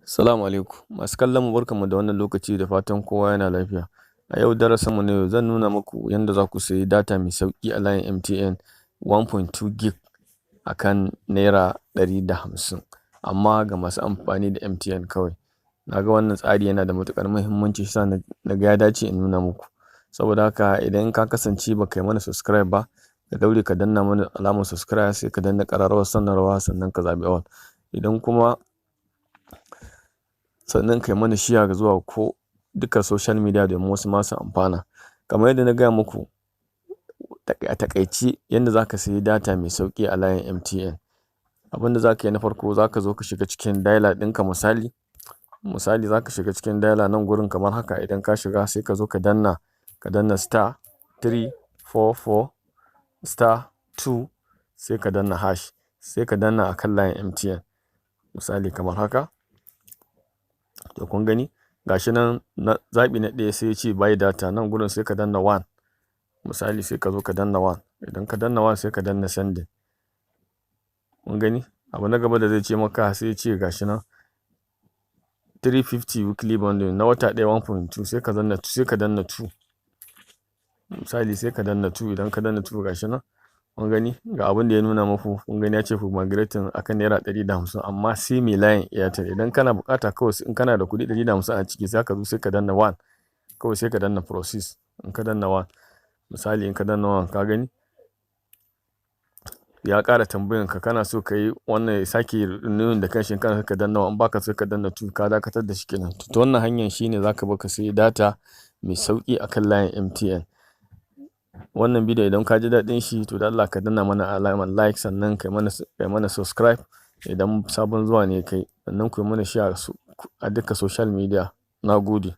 Assalamu alaikum. Masu kallon mu barkanmu da wannan lokaci da fatan kowa yana lafiya. A yau darasinmu na yau zan nuna muku yadda za ku sayi data mai sauƙi a layin MTN 1.2 gig a kan naira 150 amma ga masu amfani da MTN kawai. Na ga wannan tsari yana da matuƙar muhimmanci shi na ga ya dace in nuna muku. Saboda haka idan ka kasance ba kai mana subscribe ba, ka daure ka danna mana alamar subscribe sai ka danna ƙararrawar sanarwa sannan ka zaɓi all. Idan kuma sannan kai mana share zuwa ko duka social media domin wasu masu amfana. Kamar yadda na gaya muku a takaice yadda za ka sayi data mai sauƙi a layin MTN. Abin da za ka yi na farko za ka zo ka shiga cikin dialer ɗinka misali za ka shiga cikin dialer nan gurin kamar haka. Idan ka shiga sai ka zo ka danna star 344 star 2 sai ka danna hash sai ka danna akan layin MTN misali kamar haka. To kun gani gashi nan zaɓi na ɗaya sai ya ce buy data, nan gurin sai ka danna 1 misali sai ka zo ka danna 1. Idan ka danna 1 sai ka danna sending. Kun gani abu na gaba da zai ce maka sai ya ce gashi nan 350 weekly bundle na wata ɗaya 1.2 sai ka danna 2 misali sai ka danna 2. Idan ka danna 2 gashi nan kun gani ga abin da ya nuna muku. Kun gani ya ce ku migrating akan naira 150 amma sai mai layin Airtel. Idan kana bukata kawai in kana da kuɗi 150 a ciki sai ka zo sai ka danna 1 kawai sai ka danna process. In ka danna 1 misali in ka danna 1 ka gani ya ƙara tambayan ka kana so ka yi wannan ya sake renewing da kanshi. Kana ka danna 1 baka so ka danna 2 ka dakatar da shi kenan. To wannan hanyar shine zaka baka sayi data mai sauki akan layin MTN. Wannan bidiyo idan ka ji daɗin shi to da Allah ka danna mana alamar like sannan kai mana subscribe idan sabon zuwa ne kai, sannan ku yi mana share a duka social media. Na gode.